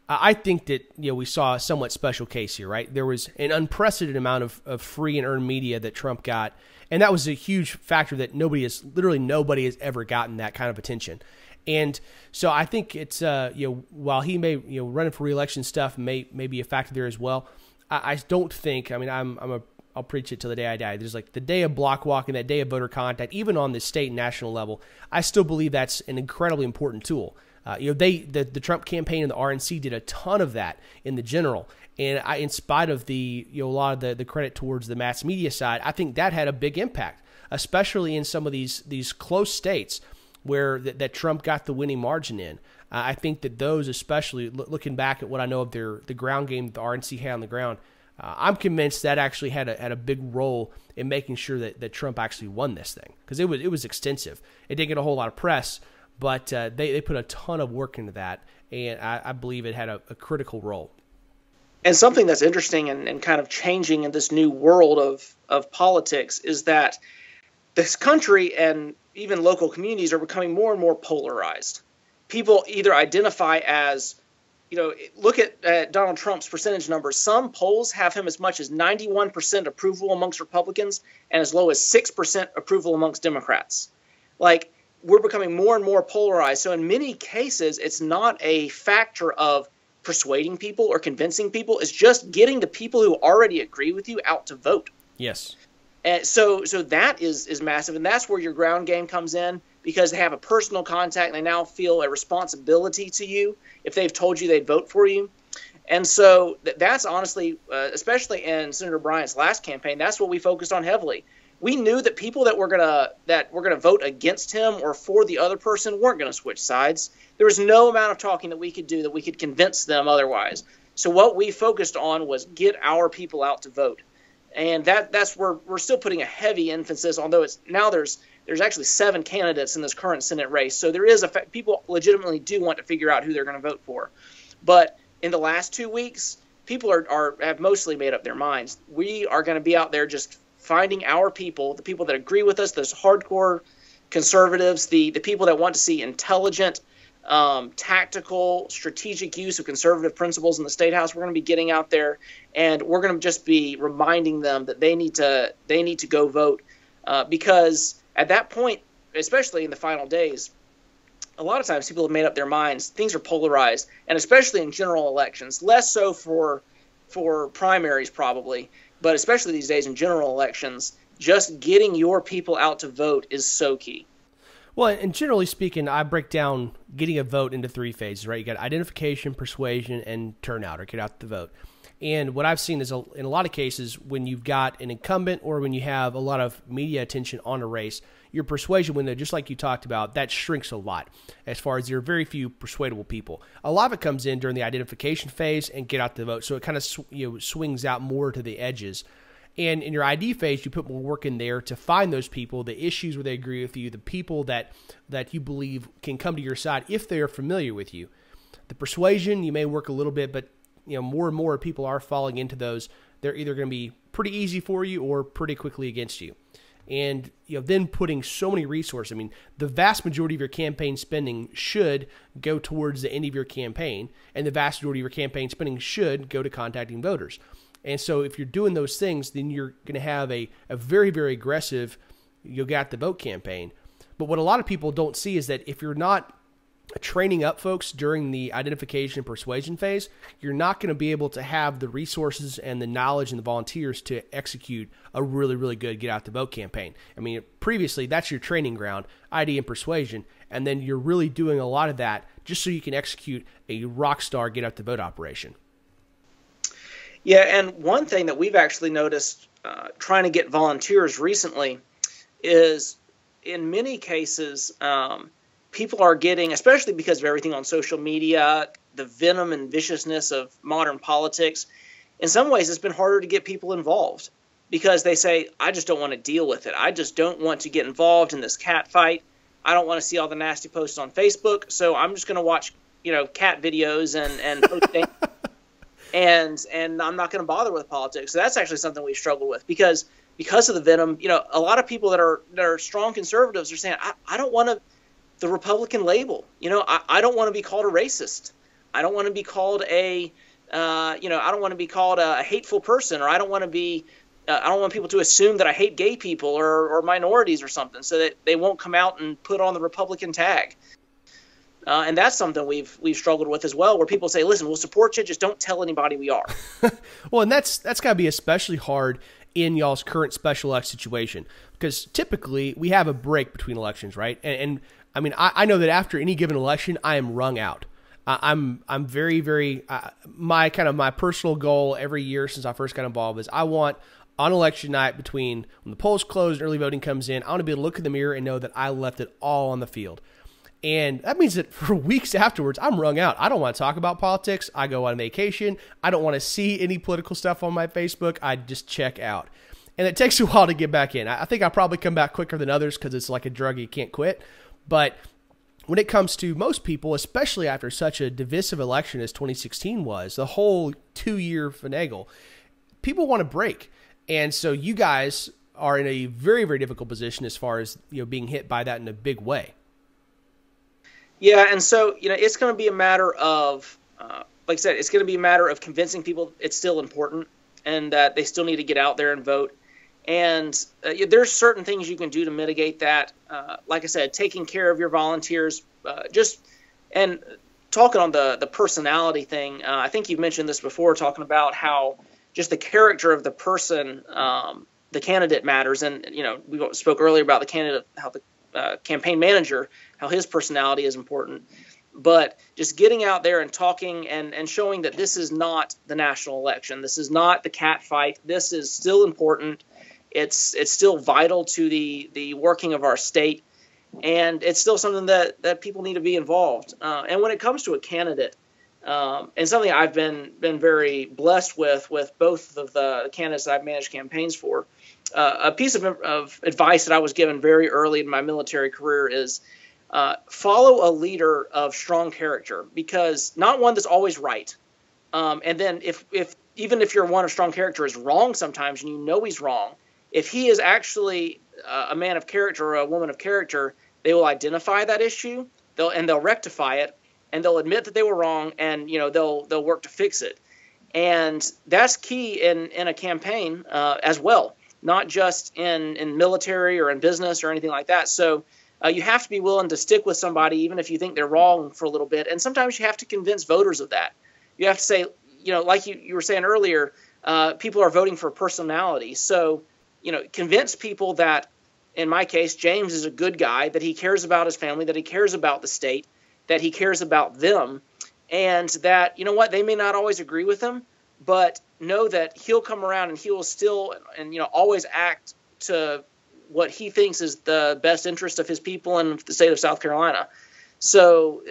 I think that we saw a somewhat special case here, right? There was an unprecedented amount of free and earned media that Trump got, and that was a huge factor that nobody has ever gotten that kind of attention. And so I think it's while he may running for re-election stuff may be a factor there as well. I don't think. I mean, I'll preach it till the day I die. There's like the day of block walking, that day of voter contact, even on the state and national level. I still believe that's an incredibly important tool. The Trump campaign and the RNC did a ton of that in the general. And in spite of a lot of the credit towards the mass media side, I think that had a big impact, especially in some of these close states where that Trump got the winning margin in. I think that those, especially looking back at what I know of the ground game that the RNC had on the ground, I'm convinced that actually had a big role in making sure that Trump actually won this thing, because it was extensive. It didn't get a whole lot of press, but they put a ton of work into that, and I believe it had a critical role.
And something that's interesting and kind of changing in this new world of politics is that this country and even local communities are becoming more and more polarized. People either identify as, look at Donald Trump's percentage numbers. Some polls have him as much as 91% approval amongst Republicans and as low as 6% approval amongst Democrats. Like, we're becoming more and more polarized. So in many cases, it's not a factor of persuading people or convincing people. It's just getting the people who already agree with you out to vote.
Yes.
And so that is massive, and that's where your ground game comes in, because they have a personal contact and they now feel a responsibility to you if they've told you they'd vote for you. And so that's honestly, especially in Senator Bryant's last campaign, that's what we focused on heavily. We knew that people that were gonna vote against him or for the other person weren't gonna switch sides. There was no amount of talking that we could do that we could convince them otherwise. So what we focused on was get our people out to vote. And that's where we're still putting a heavy emphasis, although there's actually 7 candidates in this current Senate race. So there is people legitimately do want to figure out who they're going to vote for. But in the last 2 weeks, people have mostly made up their minds. We are going to be out there just finding our people, the people that agree with us, those hardcore conservatives, the people that want to see intelligent, tactical, strategic use of conservative principles in the State House. We're going to be getting out there, and we're going to just be reminding them that they need to go vote, because at that point, especially in the final days, a lot of times people have made up their minds. Things are polarized, and especially in general elections, less so for primaries probably, but especially these days in general elections, just getting your people out to vote is so key.
Well, and generally speaking, I break down getting a vote into 3 phases, right? You got identification, persuasion, and turnout, or get out the vote. And what I've seen is in a lot of cases, when you've got an incumbent or when you have a lot of media attention on a race, your persuasion window, just like you talked about, that shrinks a lot as far as there are very few persuadable people. A lot of it comes in during the identification phase and get out the vote, so it kind of swings out more to the edges. And in your ID phase, you put more work in there to find those people, the issues where they agree with you, the people that you believe can come to your side if they are familiar with you. The persuasion, you may work a little bit, but more and more people are falling into those. They're either going to be pretty easy for you or pretty quickly against you. And then putting so many resources. I mean, the vast majority of your campaign spending should go towards the end of your campaign, and the vast majority of your campaign spending should go to contacting voters. And so if you're doing those things, then you're going to have a very, very aggressive you'll get the vote campaign. But what a lot of people don't see is that if you're not training up folks during the identification and persuasion phase, you're not going to be able to have the resources and the knowledge and the volunteers to execute a really, really good get out the vote campaign. I mean, previously that's your training ground, ID and persuasion, and then you're really doing a lot of that just so you can execute a rock star get out the vote operation.
Yeah, and one thing that we've actually noticed trying to get volunteers recently is in many cases, people are getting, especially because of everything on social media, the venom and viciousness of modern politics, in some ways it's been harder to get people involved because they say, I just don't want to deal with it. I just don't want to get involved in this cat fight. I don't want to see all the nasty posts on Facebook, so I'm just going to watch, cat videos and posting. And I'm not going to bother with politics. So that's actually something we struggle with because of the venom. A lot of people that are strong conservatives are saying, I don't want the Republican label. I don't want to be called a racist. I don't want to be called I don't want to be called a hateful person, or I don't want people to assume that I hate gay people or minorities or something, so that they won't come out and put on the Republican tag. And that's something we've struggled with as well, where people say, listen, we'll support you, just don't tell anybody we are.
Well, and that's got to be especially hard in y'all's current special elect situation, because typically we have a break between elections, right? And I mean, I know that after any given election, I am wrung out. I'm very, very, my personal goal every year since I first got involved is I want on election night, between when the polls close and early voting comes in, I want to be able to look in the mirror and know that I left it all on the field. And that means that for weeks afterwards, I'm wrung out. I don't want to talk about politics. I go on vacation. I don't want to see any political stuff on my Facebook. I just check out. And it takes a while to get back in. I think I'll probably come back quicker than others because it's like a drug you can't quit. But when it comes to most people, especially after such a divisive election as 2016 was, the whole 2-year finagle, people want to break. And so you guys are in a very, very difficult position as far as being hit by that in a big way.
Yeah, and so, it's going to be a matter of, like I said, it's going to be a matter of convincing people it's still important and that they still need to get out there and vote. And there's certain things you can do to mitigate that. Like I said, taking care of your volunteers, and talking on the personality thing. I think you've mentioned this before, talking about how just the character of the person, the candidate matters. And, we spoke earlier about the candidate, how the campaign manager, how his personality is important, but just getting out there and talking and showing that this is not the national election. This is not the cat fight. This is still important. It's still vital to the working of our state. And it's still something that people need to be involved. And when it comes to a candidate, and something I've been very blessed with both of the candidates that I've managed campaigns for, a piece of advice that I was given very early in my military career is follow a leader of strong character, because not one that's always right. And then even if your one of strong character is wrong sometimes and he's wrong, if he is actually a man of character or a woman of character, they will identify that issue, they'll rectify it, and they'll admit that they were wrong, and they'll work to fix it. And that's key in a campaign as well, not just in military or in business or anything like that. So You have to be willing to stick with somebody even if you think they're wrong for a little bit. And sometimes you have to convince voters of that. You have to say, like you were saying earlier, people are voting for personality. So, convince people that, in my case, James is a good guy, that he cares about his family, that he cares about the state, that he cares about them, and that, they may not always agree with him, but know that he'll come around and he will still and always act to what he thinks is the best interest of his people and the state of South Carolina. So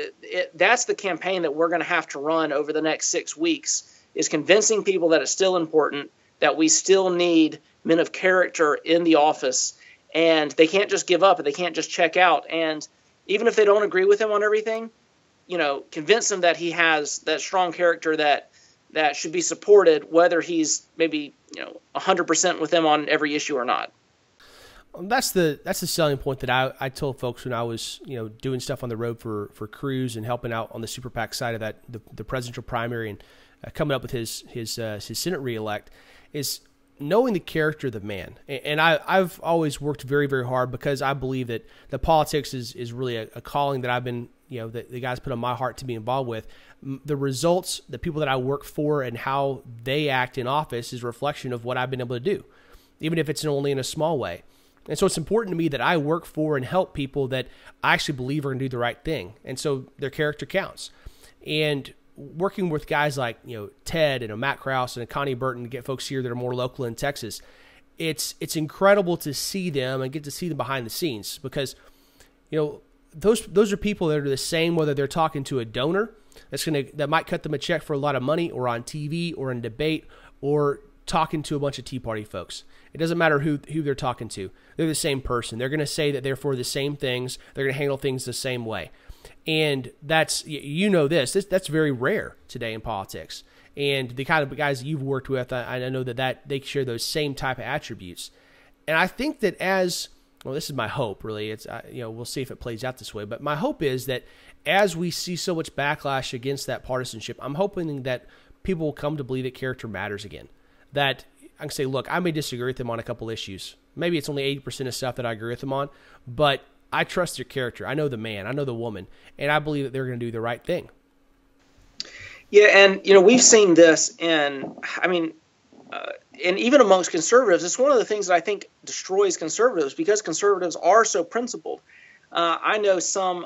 that's the campaign that we're going to have to run over the next 6 weeks, is convincing people that it's still important, that we still need men of character in the office, and they can't just give up and they can't just check out. And even if they don't agree with him on everything, convince them that he has that strong character that should be supported, whether he's maybe 100% with them on every issue or not.
That's the selling point that I told folks when I was doing stuff on the road for Cruz and helping out on the Super PAC side of that, the presidential primary, and coming up with his Senate reelect, is knowing the character of the man. And I've always worked very, very hard, because I believe that the politics is really a calling that I've been that the guys put on my heart to be involved with. The results, the people that I work for and how they act in office is a reflection of what I've been able to do, even if it's only in a small way. And so it's important to me that I work for and help people that I actually believe are going to do the right thing. And so their character counts. And working with guys like Ted and Matt Krause and Connie Burton to get folks here that are more local in Texas, it's incredible to see them and get to see them behind the scenes, because those are people that are the same whether they're talking to a donor that might cut them a check for a lot of money, or on TV, or in debate, or talking to a bunch of Tea Party folks. It doesn't matter who they're talking to. They're the same person. They're going to say that they're for the same things. They're going to handle things the same way. And that's, that's very rare today in politics. And the kind of guys you've worked with, I know that they share those same type of attributes. And I think that this is my hope, really. It's, we'll see if it plays out this way. But my hope is that as we see so much backlash against that partisanship, I'm hoping that people will come to believe that character matters again. That I can say, look, I may disagree with them on a couple issues. Maybe it's only 80% of stuff that I agree with them on, but I trust their character. I know the man. I know the woman. And I believe that they're going to do the right thing.
Yeah, and, we've seen this and even amongst conservatives, it's one of the things that I think destroys conservatives, because conservatives are so principled. I know some,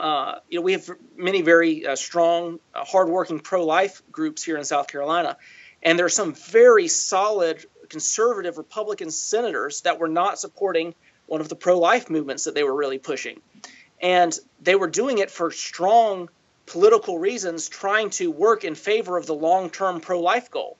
we have many very strong, hardworking pro-life groups here in South Carolina, and there are some very solid conservative Republican senators that were not supporting one of the pro-life movements that they were really pushing. And they were doing it for strong political reasons, trying to work in favor of the long-term pro-life goal.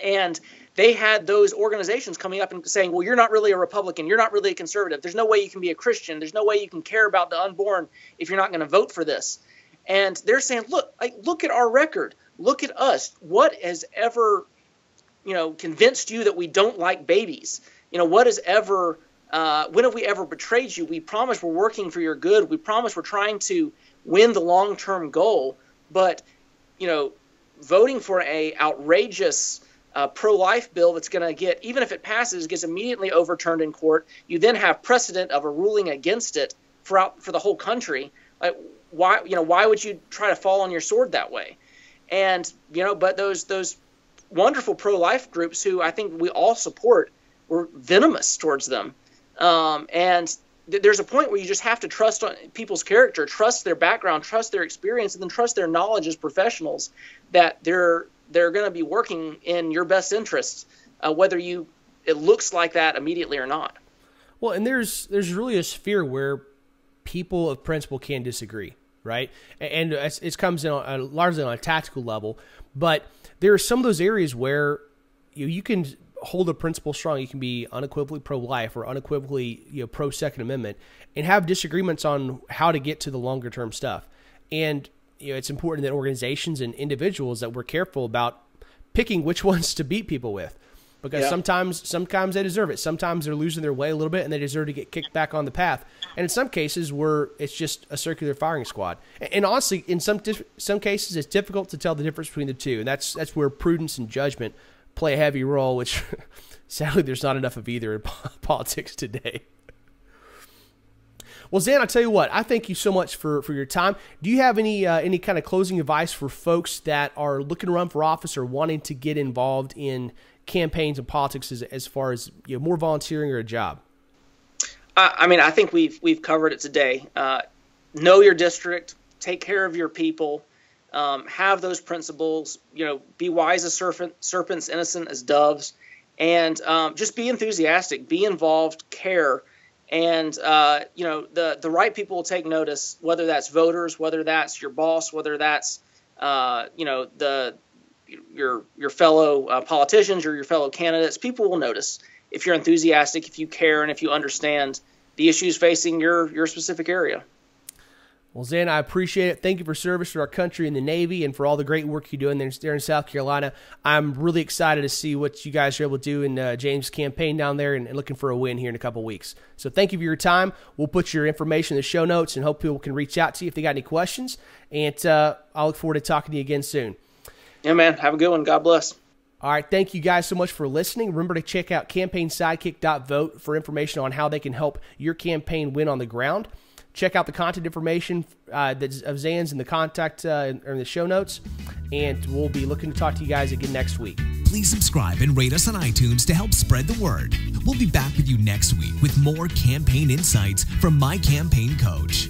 And they had those organizations coming up and saying, well, you're not really a Republican. You're not really a conservative. There's no way you can be a Christian. There's no way you can care about the unborn if you're not going to vote for this. And they're saying, look at our record. Look at us. What has ever, convinced you that we don't like babies? What has ever, when have we ever betrayed you? We promise we're working for your good. We promise we're trying to win the long-term goal. But, voting for a outrageous pro-life bill that's going to get, even if it passes, gets immediately overturned in court. You then have precedent of a ruling against it for the whole country. Like, why would you try to fall on your sword that way? And, but those wonderful pro-life groups who I think we all support were venomous towards them. And there's a point where you just have to trust on people's character, trust their background, trust their experience, and then trust their knowledge as professionals that they're going to be working in your best interests, whether it looks like that immediately or not.
Well, and there's really a sphere where people of principle can disagree, right? And it comes in largely on a tactical level, but there are some of those areas where you can hold a principle strong. You can be unequivocally pro-life or unequivocally pro-Second Amendment, and have disagreements on how to get to the longer term stuff. And it's important that organizations and individuals that we're careful about picking which ones to beat people with, because sometimes they deserve it. Sometimes they're losing their way a little bit and they deserve to get kicked back on the path. And in some cases where it's just a circular firing squad. And honestly, in some cases, it's difficult to tell the difference between the two. And that's where prudence and judgment play a heavy role, which sadly there's not enough of either in politics today. Well, Zan, I'll tell you what, I thank you so much for your time. Do you have any kind of closing advice for folks that are looking to run for office or wanting to get involved in campaigns and politics as far as more volunteering or a job?
I mean, I think we've covered it today. Know your district, take care of your people, have those principles. Be wise as serpents, innocent as doves, and just be enthusiastic, be involved, care, and the right people will take notice. Whether that's voters, whether that's your boss, whether that's your fellow politicians or your fellow candidates, people will notice if you're enthusiastic, if you care, and if you understand the issues facing your specific area.
Well, Zan, I appreciate it. Thank you for service to our country in the Navy and for all the great work you're doing there in South Carolina. I'm really excited to see what you guys are able to do in James' campaign down there and looking for a win here in a couple weeks. So thank you for your time. We'll put your information in the show notes and hope people can reach out to you if they got any questions. And I'll look forward to talking to you again soon.
Yeah, man. Have a good one. God bless.
All right, thank you guys so much for listening. Remember to check out campaignsidekick.vote for information on how they can help your campaign win on the ground. Check out the contact information of Zan's in the contact or in the show notes, and we'll be looking to talk to you guys again next week.
Please subscribe and rate us on iTunes to help spread the word. We'll be back with you next week with more campaign insights from My Campaign Coach.